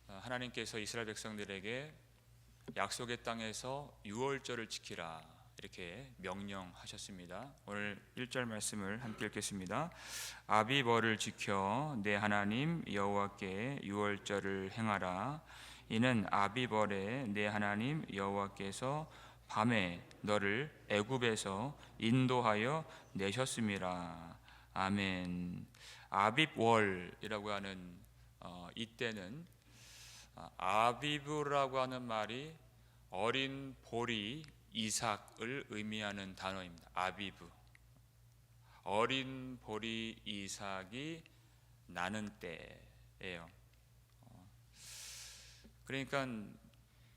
하나님께서 이스라엘 백성들에게 약속의 땅에서 유월절을 지키라 이렇게 명령하셨습니다. 오늘 1절 말씀을 함께 읽겠습니다. 아비벌을 지켜 내 하나님 여호와께 유월절을 행하라. 이는 아비벌에 내 하나님 여호와께서 밤에 너를 애굽에서 인도하여 내셨음이라. 아멘. 아빕월이라고 하는 이때는 아비브라고 하는 말이 어린 보리 이삭을 의미하는 단어입니다. 아비브, 어린 보리 이삭이 나는 때예요. 그러니까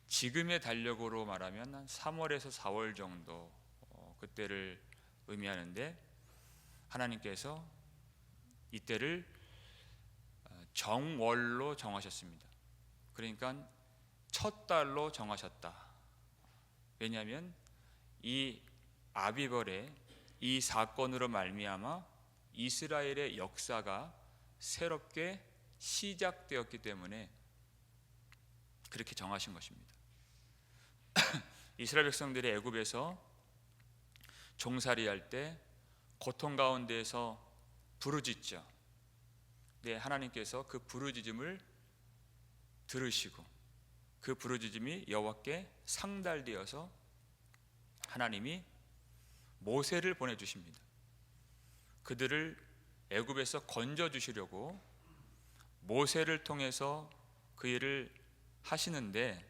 지금의 달력으로 말하면 한 3월에서 4월 정도 그때를 의미하는데, 하나님께서 이때를 정월로 정하셨습니다. 그러니까 첫 달로 정하셨다. 왜냐하면 이 아비벌의 이 사건으로 말미암아 이스라엘의 역사가 새롭게 시작되었기 때문에 그렇게 정하신 것입니다. 이스라엘 백성들이 애굽에서 종살이할 때 고통 가운데에서 부르짖죠. 네, 하나님께서 그 부르짖음을 들으시고 그 부르짖음이 여호와께 상달되어서 하나님이 모세를 보내주십니다. 그들을 애굽에서 건져주시려고 모세를 통해서 그 일을 하시는데,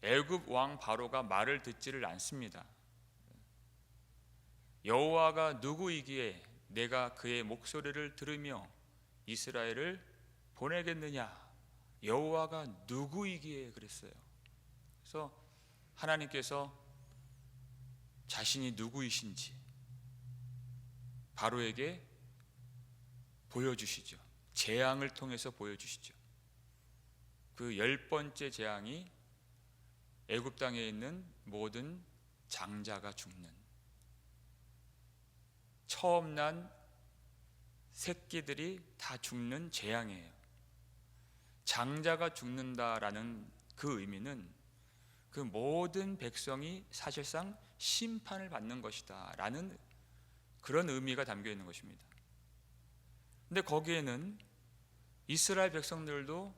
애굽 왕 바로가 말을 듣지를 않습니다. 여호와가 누구이기에 내가 그의 목소리를 들으며 이스라엘을 보내겠느냐, 여호와가 누구이기에 그랬어요. 그래서 하나님께서 자신이 누구이신지 바로에게 보여주시죠. 재앙을 통해서 보여주시죠. 그 10번째 재앙이 애굽 땅에 있는 모든 장자가 죽는, 처음 난 새끼들이 다 죽는 재앙이에요. 장자가 죽는다라는 그 의미는 그 모든 백성이 사실상 심판을 받는 것이다 라는 그런 의미가 담겨 있는 것입니다. 근데 거기에는 이스라엘 백성들도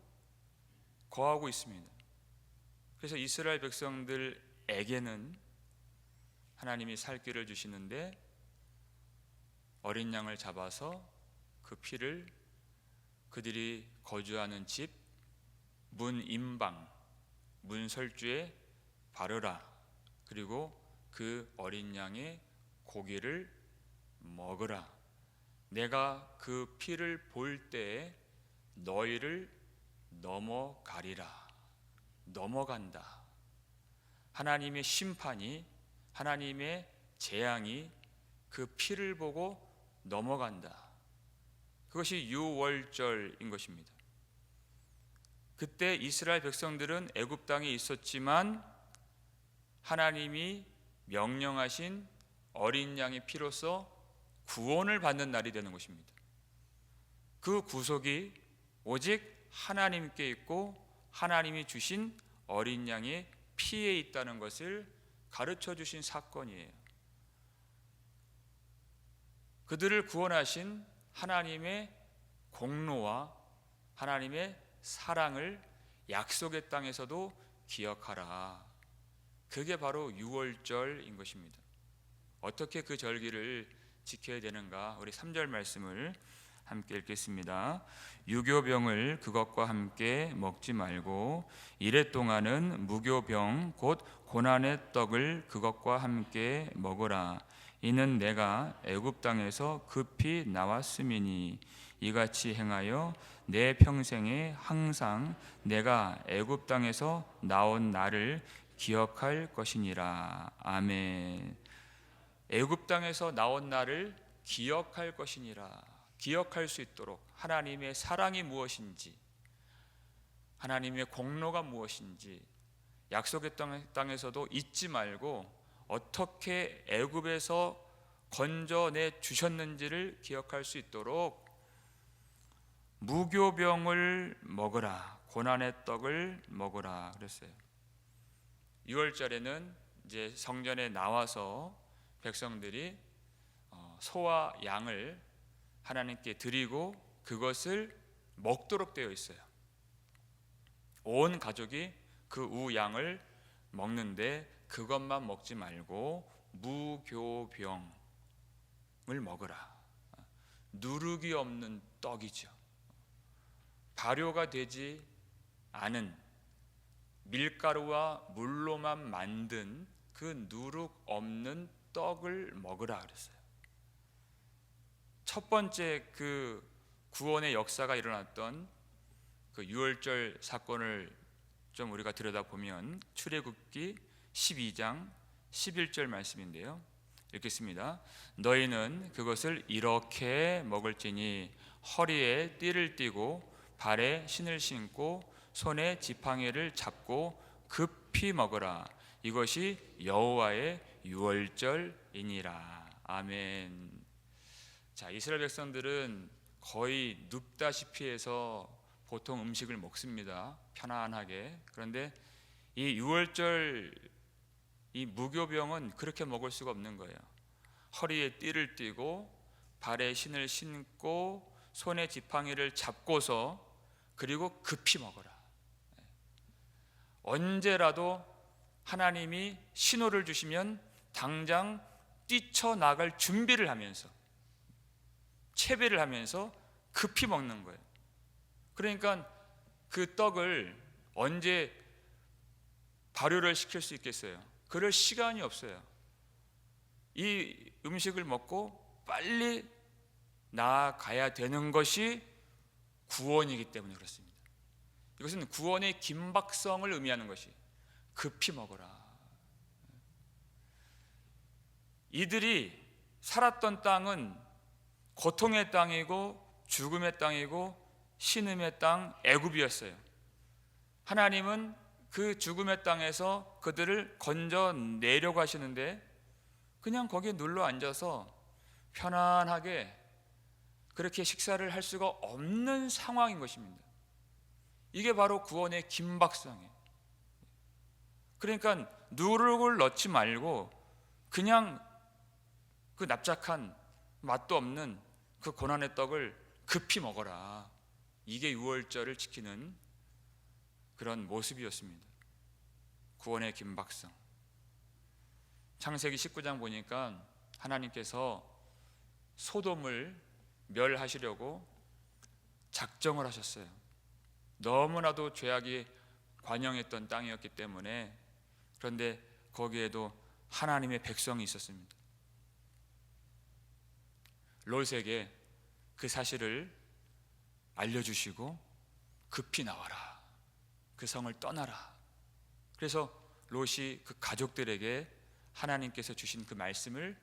거하고 있습니다. 그래서 이스라엘 백성들에게는 하나님이 살 길을 주시는데, 어린 양을 잡아서 그 피를 그들이 거주하는 집 문 임방, 문 설주에 바르라. 그리고 그 어린 양의 고기를 먹으라. 내가 그 피를 볼 때에 너희를 넘어가리라. 넘어간다. 하나님의 심판이, 하나님의 재앙이 그 피를 보고 넘어간다. 그것이 유월절인 것입니다. 그때 이스라엘 백성들은 애굽 땅에 있었지만 하나님이 명령하신 어린 양의 피로서 구원을 받는 날이 되는 것입니다. 그 구속이 오직 하나님께 있고 하나님이 주신 어린 양의 피에 있다는 것을 가르쳐 주신 사건이에요. 그들을 구원하신 하나님의 공로와 하나님의 사랑을 약속의 땅에서도 기억하라. 그게 바로 유월절인 것입니다. 어떻게 그 절기를 지켜야 되는가? 우리 3절 말씀을 함께 읽겠습니다. 유교병을 그것과 함께 먹지 말고 이래 동안은 무교병 곧 고난의 떡을 그것과 함께 먹으라. 이는 내가 애굽 땅에서 급히 나왔음이니 이같이 행하여 내 평생에 항상 내가 애굽 땅에서 나온 나를 기억할 것이니라. 아멘. 애굽 땅에서 나온 나를 기억할 것이니라. 기억할 수 있도록 하나님의 사랑이 무엇인지, 하나님의 공로가 무엇인지 약속의 땅에서도 잊지 말고 어떻게 애굽에서 건져내 주셨는지를 기억할 수 있도록 무교병을 먹으라, 고난의 떡을 먹으라 그랬어요. 6월절에는 이제 성전에 나와서 백성들이 소와 양을 하나님께 드리고 그것을 먹도록 되어 있어요. 온 가족이 그 우양을 먹는데 그것만 먹지 말고 무교병을 먹으라. 누룩이 없는 떡이죠. 발효가 되지 않은 밀가루와 물로만 만든 그 누룩 없는 떡을 먹으라 그랬어요. 첫 번째 그 구원의 역사가 일어났던 그 유월절 사건을 좀 우리가 들여다보면 출애굽기 12장 11절 말씀인데요. 읽겠습니다. 너희는 그것을 이렇게 먹을지니 허리에 띠를 띠고 발에 신을 신고 손에 지팡이를 잡고 급히 먹으라. 이것이 여호와의 유월절이니라. 아멘. 자, 이스라엘 백성들은 거의 눕다시피 해서 보통 음식을 먹습니다. 편안하게. 그런데 이 유월절 이 무교병은 그렇게 먹을 수가 없는 거예요. 허리에 띠를 띠고 발에 신을 신고 손에 지팡이를 잡고서 그리고 급히 먹어라. 언제라도 하나님이 신호를 주시면 당장 뛰쳐나갈 준비를 하면서 채배를 하면서 급히 먹는 거예요. 그러니까 그 떡을 언제 발효를 시킬 수 있겠어요? 그럴 시간이 없어요. 이 음식을 먹고 빨리 나아가야 되는 것이 구원이기 때문에 그렇습니다. 이것은 구원의 긴박성을 의미하는 것이 급히 먹어라. 이들이 살았던 땅은 고통의 땅이고 죽음의 땅이고 신음의 땅 애굽이었어요. 하나님은 그 죽음의 땅에서 그들을 건져내려고 하시는데 그냥 거기에 눌러 앉아서 편안하게 그렇게 식사를 할 수가 없는 상황인 것입니다. 이게 바로 구원의 긴박성이에요. 그러니까 누룩을 넣지 말고 그냥 그 납작한 맛도 없는 그 고난의 떡을 급히 먹어라. 이게 유월절을 지키는 그런 모습이었습니다. 구원의 긴박성. 창세기 19장 보니까 하나님께서 소돔을 멸하시려고 작정을 하셨어요. 너무나도 죄악이 관영했던 땅이었기 때문에. 그런데 거기에도 하나님의 백성이 있었습니다. 롯에게 그 사실을 알려주시고 급히 나와라. 그 성을 떠나라. 그래서 롯이 그 가족들에게 하나님께서 주신 그 말씀을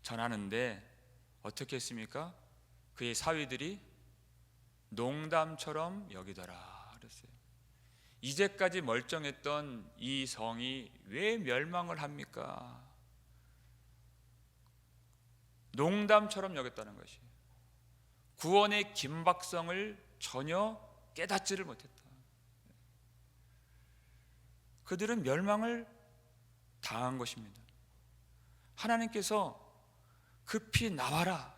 전하는데 어떻게 했습니까? 그의 사위들이 농담처럼 여기더라 그랬어요. 이제까지 멀쩡했던 이 성이 왜 멸망을 합니까? 농담처럼 여겼다는 것이 구원의 긴박성을 전혀 깨닫지를 못했다. 그들은 멸망을 당한 것입니다. 하나님께서 급히 나와라.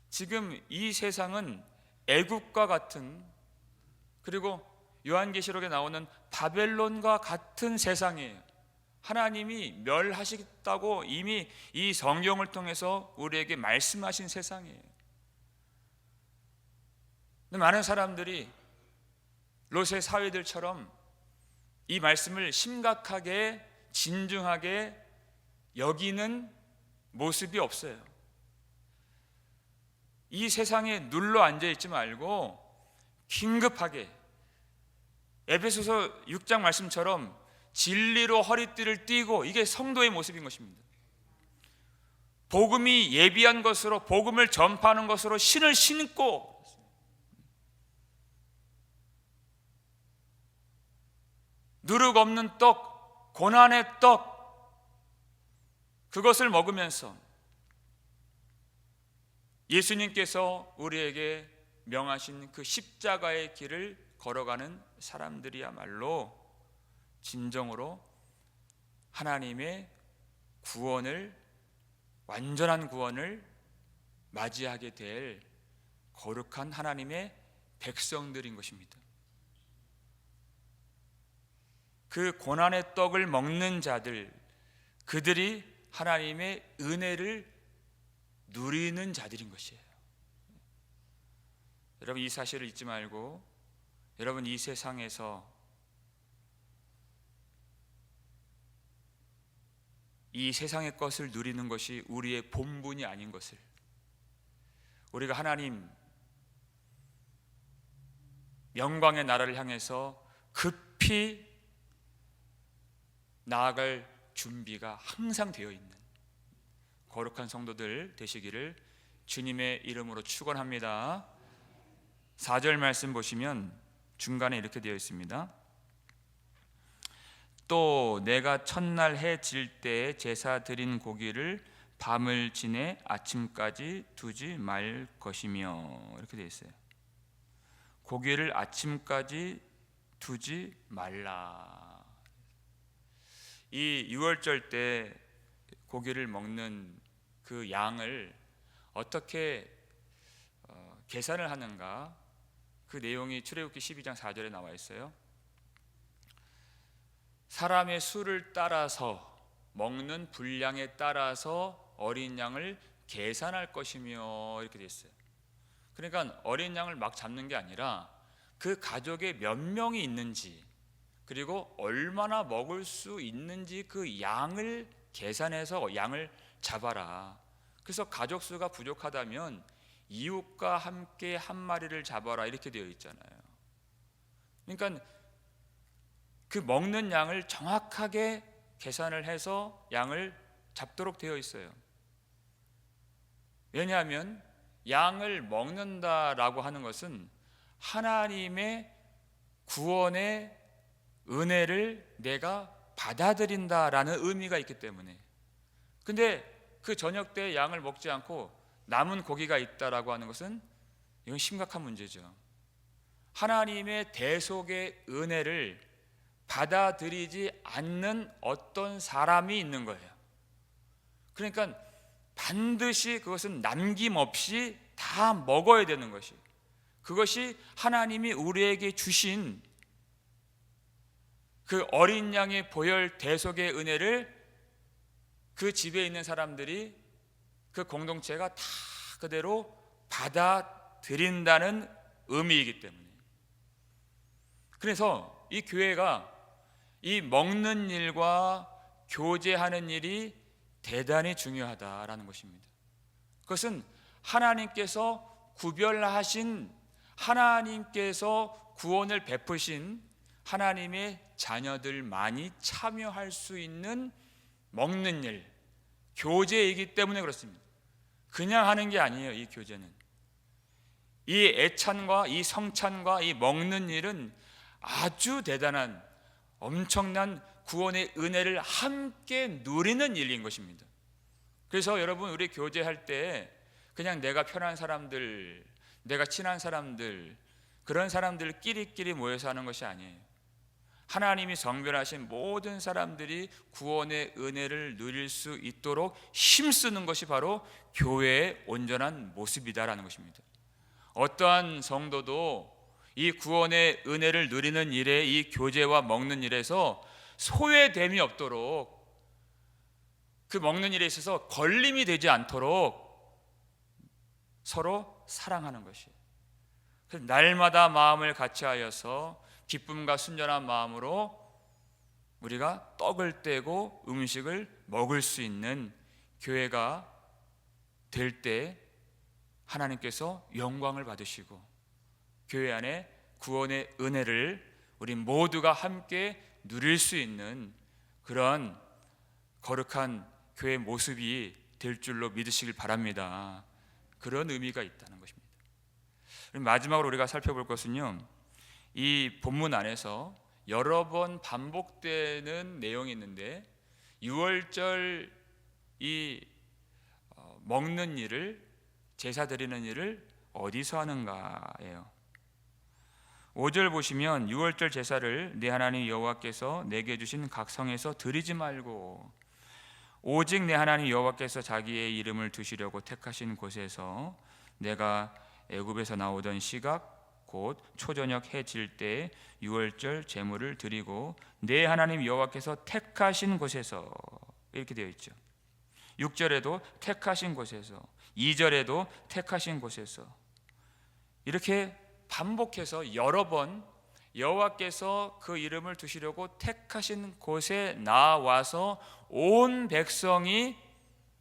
지금 이 세상은 애굽과 같은, 그리고 요한계시록에 나오는 바벨론과 같은 세상이에요. 하나님이 멸하시겠다고 이미 이 성경을 통해서 우리에게 말씀하신 세상이에요. 근데 많은 사람들이 롯의 사위들처럼 이 말씀을 심각하게 진중하게 여기는 모습이 없어요. 이 세상에 눌러 앉아있지 말고 긴급하게 에베소서 6장 말씀처럼 진리로 허리띠를 띠고, 이게 성도의 모습인 것입니다. 복음이 예비한 것으로, 복음을 전파하는 것으로 신을 신고, 누룩 없는 떡, 고난의 떡, 그것을 먹으면서 예수님께서 우리에게 명하신 그 십자가의 길을 걸어가는 사람들이야말로 진정으로 하나님의 구원을, 완전한 구원을 맞이하게 될 거룩한 하나님의 백성들인 것입니다. 그 고난의 떡을 먹는 자들, 그들이 하나님의 은혜를 누리는 자들인 것이에요. 여러분, 이 사실을 잊지 말고, 여러분, 이 세상에서 이 세상의 것을 누리는 것이 우리의 본분이 아닌 것을, 우리가 하나님 영광의 나라를 향해서 급히 나아갈 준비가 항상 되어 있는 거룩한 성도들 되시기를 주님의 이름으로 축원합니다. 4절 말씀 보시면 중간에 이렇게 되어 있습니다. 또 내가 첫날 해 질 때에 제사 드린 고기를 밤을 지내 아침까지 두지 말 것이며, 이렇게 되어 있어요. 고기를 아침까지 두지 말라. 이 6월절 때 고기를 먹는 그 양을 어떻게 계산을 하는가, 그 내용이 출애굽기 12장 4절에 나와 있어요. 사람의 수를 따라서, 먹는 분량에 따라서 어린 양을 계산할 것이며, 이렇게 되어 있어요. 그러니까 어린 양을 막 잡는 게 아니라 그 가족에 몇 명이 있는지, 그리고 얼마나 먹을 수 있는지 그 양을 계산해서 양을 잡아라. 그래서 가족 수가 부족하다면 이웃과 함께 한 마리를 잡아라, 이렇게 되어 있잖아요. 그러니까 그 먹는 양을 정확하게 계산을 해서 양을 잡도록 되어 있어요. 왜냐하면 양을 먹는다라고 하는 것은 하나님의 구원의 은혜를 내가 받아들인다라는 의미가 있기 때문에. 근데 그 저녁 때 양을 먹지 않고 남은 고기가 있다라고 하는 것은 이건 심각한 문제죠. 하나님의 대속의 은혜를 받아들이지 않는 어떤 사람이 있는 거예요. 그러니까 반드시 그것은 남김없이 다 먹어야 되는 것이, 그것이 하나님이 우리에게 주신 그 어린 양의 보혈 대속의 은혜를 그 집에 있는 사람들이, 그 공동체가 다 그대로 받아들인다는 의미이기 때문에. 그래서 이 교회가 이 먹는 일과 교제하는 일이 대단히 중요하다라는 것입니다. 그것은 하나님께서 구별하신, 하나님께서 구원을 베푸신 하나님의 자녀들만이 참여할 수 있는 먹는 일, 교제이기 때문에 그렇습니다. 그냥 하는 게 아니에요. 이 교제는, 이 애찬과 이 성찬과 이 먹는 일은 아주 대단한, 엄청난 구원의 은혜를 함께 누리는 일인 것입니다. 그래서 여러분, 우리 교제할 때 그냥 내가 편한 사람들, 내가 친한 사람들, 그런 사람들끼리 모여서 하는 것이 아니에요. 하나님이 성별하신 모든 사람들이 구원의 은혜를 누릴 수 있도록 힘쓰는 것이 바로 교회의 온전한 모습이다라는 것입니다. 어떠한 성도도 이 구원의 은혜를 누리는 일에, 이 교제와 먹는 일에서 소외됨이 없도록, 그 먹는 일에 있어서 걸림이 되지 않도록 서로 사랑하는 것이에요. 그래서 날마다 마음을 같이하여서 기쁨과 순전한 마음으로 우리가 떡을 떼고 음식을 먹을 수 있는 교회가 될 때 하나님께서 영광을 받으시고 교회 안에 구원의 은혜를 우리 모두가 함께 누릴 수 있는 그런 거룩한 교회 모습이 될 줄로 믿으시길 바랍니다. 그런 의미가 있다는 것입니다. 마지막으로 우리가 살펴볼 것은요, 이 본문 안에서 여러 번 반복되는 내용이 있는데, 6월절 이 먹는 일을, 제사 드리는 일을 어디서 하는가예요. 5절 보시면 유월절 제사를 내 하나님 여호와께서 내게 주신 각 성에서 드리지 말고 오직 내 하나님 여호와께서 자기의 이름을 두시려고 택하신 곳에서 내가 애굽에서 나오던 시각 곧 초저녁 해 질 때 유월절 제물을 드리고 내 하나님 여호와께서 택하신 곳에서, 이렇게 되어 있죠. 6절에도 택하신 곳에서, 2절에도 택하신 곳에서, 이렇게 반복해서 여러 번 여호와께서 그 이름을 두시려고 택하신 곳에 나와서 온 백성이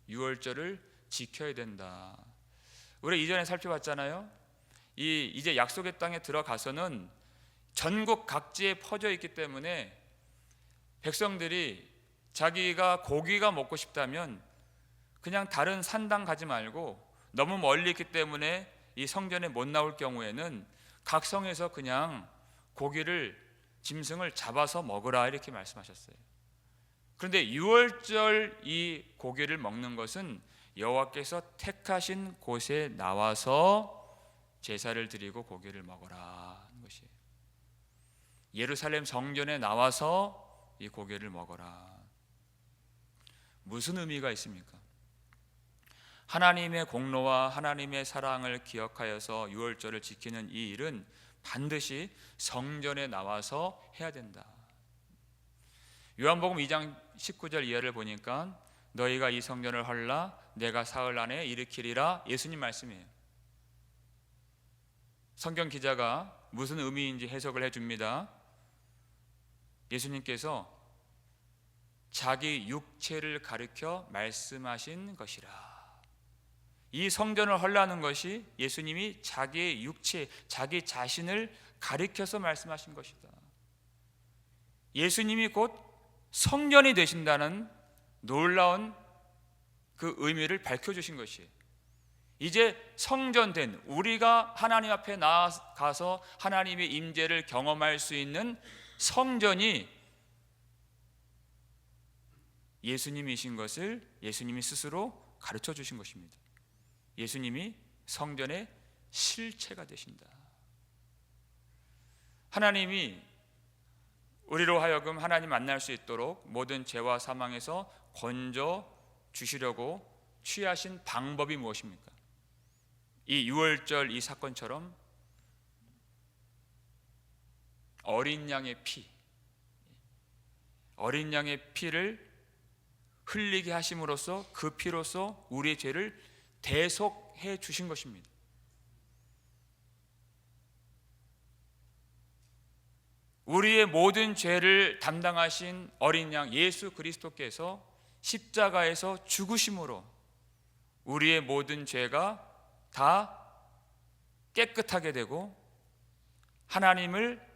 유월절을 지켜야 된다. 우리 이전에 살펴봤잖아요. 이제 약속의 땅에 들어가서는 전국 각지에 퍼져 있기 때문에 백성들이 자기가 고기가 먹고 싶다면 그냥 다른 산당 가지 말고, 너무 멀리 있기 때문에 이 성전에 못 나올 경우에는 각 성에서 그냥 고기를, 짐승을 잡아서 먹으라, 이렇게 말씀하셨어요. 그런데 유월절 이 고기를 먹는 것은 여호와께서 택하신 곳에 나와서 제사를 드리고 고기를 먹어라 하는 것이에요. 예루살렘 성전에 나와서 이 고기를 먹어라. 무슨 의미가 있습니까? 하나님의 공로와 하나님의 사랑을 기억하여서 유월절을 지키는 이 일은 반드시 성전에 나와서 해야 된다. 요한복음 2장 19절 이하를 보니까 너희가 이 성전을 헐라 내가 사흘 안에 일으키리라, 예수님 말씀이에요. 성경 기자가 무슨 의미인지 해석을 해줍니다. 예수님께서 자기 육체를 가리켜 말씀하신 것이라. 이 성전을 헐라는 것이 예수님이 자기의 육체, 자기 자신을 가리켜서 말씀하신 것이다. 예수님이 곧 성전이 되신다는 놀라운 그 의미를 밝혀주신 것이에요. 이제 성전된 우리가 하나님 앞에 나아가서 하나님의 임재를 경험할 수 있는 성전이 예수님이신 것을 예수님이 스스로 가르쳐 주신 것입니다. 예수님이 성전의 실체가 되신다. 하나님이 우리로 하여금 하나님 만날 수 있도록 모든 죄와 사망에서 건져 주시려고 취하신 방법이 무엇입니까? 이 유월절 이 사건처럼 어린 양의 피를 흘리게 하심으로써 그 피로써 우리의 죄를 대속해 주신 것입니다. 우리의 모든 죄를 담당하신 어린 양 예수 그리스도께서 십자가에서 죽으심으로 우리의 모든 죄가 다 깨끗하게 되고 하나님을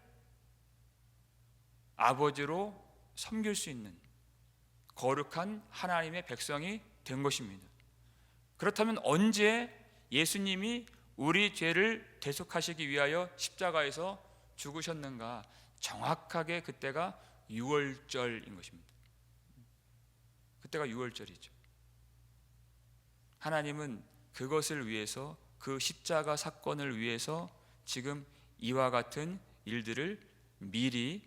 아버지로 섬길 수 있는 거룩한 하나님의 백성이 된 것입니다. 그렇다면 언제 예수님이 우리 죄를 대속하시기 위하여 십자가에서 죽으셨는가? 정확하게 그때가 유월절인 것입니다. 그때가 유월절이죠. 하나님은 그것을 위해서, 그 십자가 사건을 위해서 지금 이와 같은 일들을 미리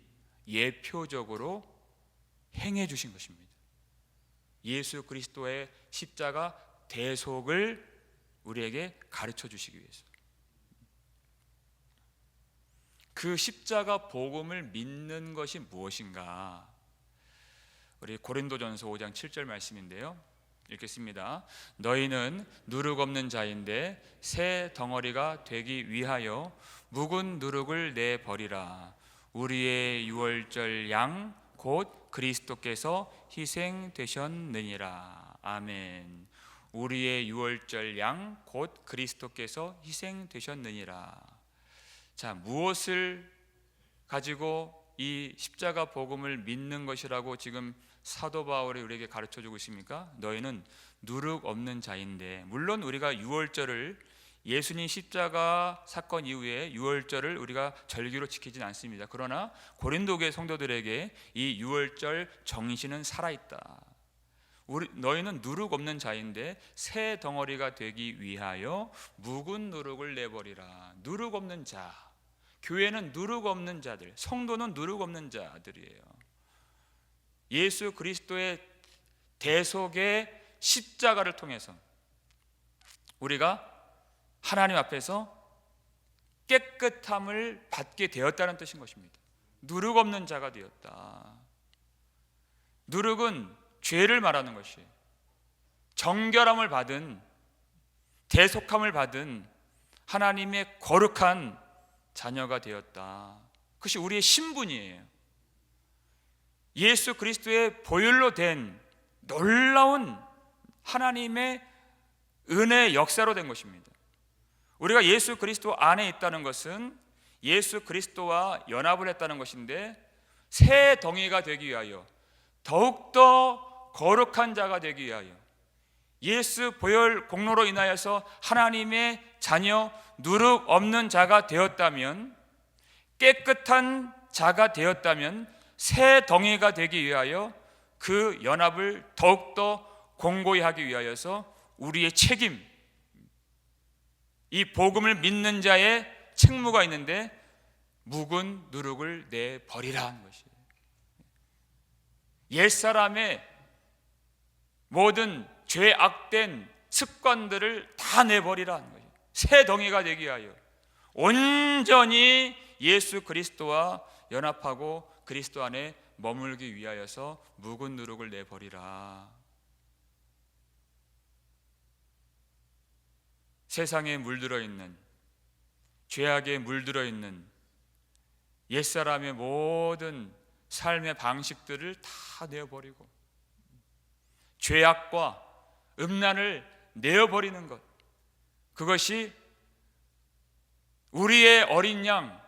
예표적으로 행해 주신 것입니다. 예수 그리스도의 십자가 대속을 우리에게 가르쳐 주시기 위해서. 그 십자가 복음을 믿는 것이 무엇인가? 우리 고린도전서 5장 7절 말씀인데요, 읽겠습니다. 너희는 누룩 없는 자인데 새 덩어리가 되기 위하여 묵은 누룩을 내버리라. 우리의 유월절 양 곧 그리스도께서 희생되셨느니라. 아멘. 우리의 유월절 양 곧 그리스도께서 희생되셨느니라. 자, 무엇을 가지고 이 십자가 복음을 믿는 것이라고 지금 사도 바울이 우리에게 가르쳐주고 있습니까? 너희는 누룩 없는 자인데, 물론 우리가 유월절을, 예수님 십자가 사건 이후에 유월절을 우리가 절기로 지키진 않습니다. 그러나 고린도교회 성도들에게 이 유월절 정신은 살아있다. 너희는 누룩 없는 자인데 새 덩어리가 되기 위하여 묵은 누룩을 내버리라. 누룩 없는 자, 교회는 누룩 없는 자들, 성도는 누룩 없는 자들이에요. 예수 그리스도의 대속의 십자가를 통해서 우리가 하나님 앞에서 깨끗함을 받게 되었다는 뜻인 것입니다. 누룩 없는 자가 되었다. 누룩은 죄를 말하는 것이에요. 정결함을 받은, 대속함을 받은 하나님의 거룩한 자녀가 되었다. 그것이 우리의 신분이에요. 예수 그리스도의 보혈로 된 놀라운 하나님의 은혜의 역사로 된 것입니다. 우리가 예수 그리스도 안에 있다는 것은 예수 그리스도와 연합을 했다는 것인데, 새 덩이가 되기 위하여, 더욱더 거룩한 자가 되기 위하여, 예수 보혈 공로로 인하여서 하나님의 자녀, 누룩 없는 자가 되었다면, 깨끗한 자가 되었다면, 새 덩이가 되기 위하여 그 연합을 더욱더 공고히 하기 위하여서 우리의 책임, 이 복음을 믿는 자의 책무가 있는데, 묵은 누룩을 내버리라 하는 것이에요. 옛사람의 모든 죄악된 습관들을 다 내버리라 하는 거예요. 새 덩이가 되기 위하여 온전히 예수 그리스도와 연합하고 그리스도 안에 머물기 위하여서 묵은 누룩을 내버리라. 세상에 물들어 있는, 죄악에 물들어 있는 옛사람의 모든 삶의 방식들을 다 내어버리고 죄악과 음란을 내어버리는 것, 그것이 우리의 어린 양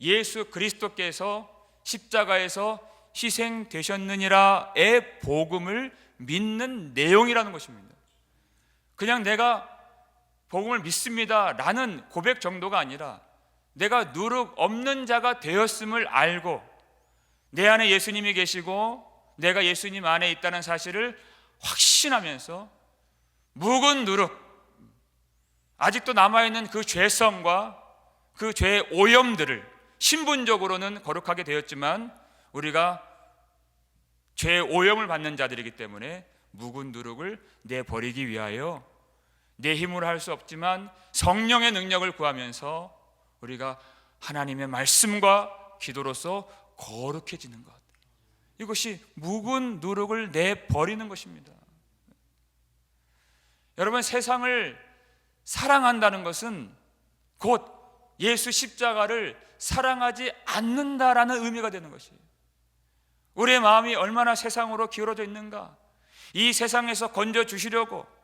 예수 그리스도께서 십자가에서 희생되셨느니라의 복음을 믿는 내용이라는 것입니다. 그냥 내가 복음을 믿습니다 라는 고백 정도가 아니라, 내가 누룩 없는 자가 되었음을 알고 내 안에 예수님이 계시고 내가 예수님 안에 있다는 사실을 확신하면서 묵은 누룩, 아직도 남아있는 그 죄성과 그 죄의 오염들을, 신분적으로는 거룩하게 되었지만 우리가 죄의 오염을 받는 자들이기 때문에 묵은 누룩을 내버리기 위하여 내 힘으로 할 수 없지만 성령의 능력을 구하면서 우리가 하나님의 말씀과 기도로서 거룩해지는 것, 이것이 묵은 누룩을 내버리는 것입니다. 여러분, 세상을 사랑한다는 것은 곧 예수 십자가를 사랑하지 않는다라는 의미가 되는 것이에요. 우리의 마음이 얼마나 세상으로 기울어져 있는가, 이 세상에서 건져주시려고,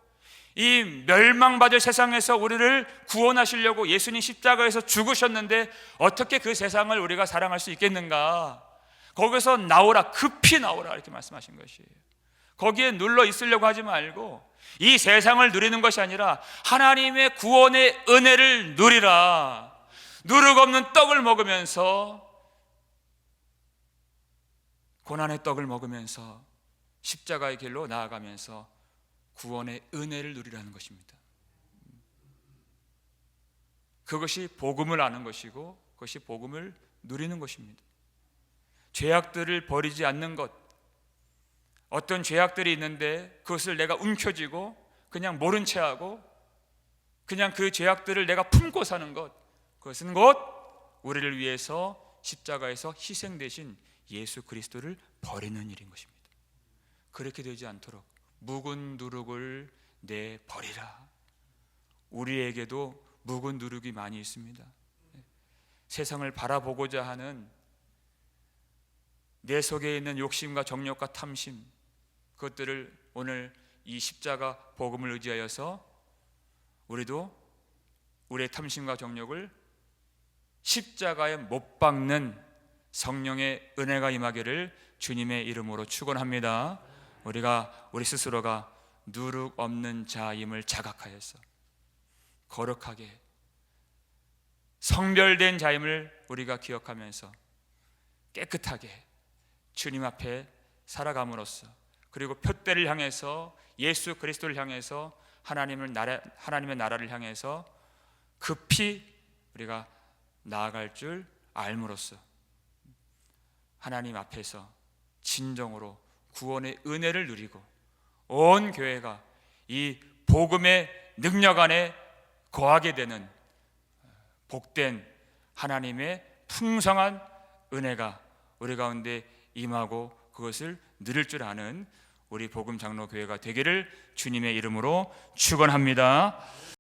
이 멸망받을 세상에서 우리를 구원하시려고 예수님 십자가에서 죽으셨는데 어떻게 그 세상을 우리가 사랑할 수 있겠는가? 거기서 나오라, 급히 나오라 이렇게 말씀하신 것이에요. 거기에 눌러 있으려고 하지 말고 이 세상을 누리는 것이 아니라 하나님의 구원의 은혜를 누리라. 누룩 없는 떡을 먹으면서, 고난의 떡을 먹으면서 십자가의 길로 나아가면서 구원의 은혜를 누리라는 것입니다. 그것이 복음을 아는 것이고 그것이 복음을 누리는 것입니다. 죄악들을 버리지 않는 것, 어떤 죄악들이 있는데 그것을 내가 움켜쥐고 그냥 모른 채 하고 그냥 그 죄악들을 내가 품고 사는 것, 그것은 곧 우리를 위해서 십자가에서 희생되신 예수 그리스도를 버리는 일인 것입니다. 그렇게 되지 않도록 묵은 누룩을 내버리라. 우리에게도 묵은 누룩이 많이 있습니다. 세상을 바라보고자 하는 내 속에 있는 욕심과 정욕과 탐심, 그것들을 오늘 이 십자가 복음을 의지하여서 우리도 우리의 탐심과 정욕을 십자가에 못 박는 성령의 은혜가 임하기를 주님의 이름으로 축원합니다. 우리가 우리 스스로가 누룩 없는 자임을 자각하여서 거룩하게 성별된 자임을 우리가 기억하면서 깨끗하게 주님 앞에 살아감으로써 그리고 표대를 향해서 예수 그리스도를 향해서 하나님의 나라를 향해서 급히 우리가 나아갈 줄 알므로써 하나님 앞에서 진정으로 구원의 은혜를 누리고 온 교회가 이 복음의 능력 안에 거하게 되는 복된 하나님의 풍성한 은혜가 우리 가운데 임하고 그것을 누릴 줄 아는 우리 복음 장로 교회가 되기를 주님의 이름으로 축원합니다.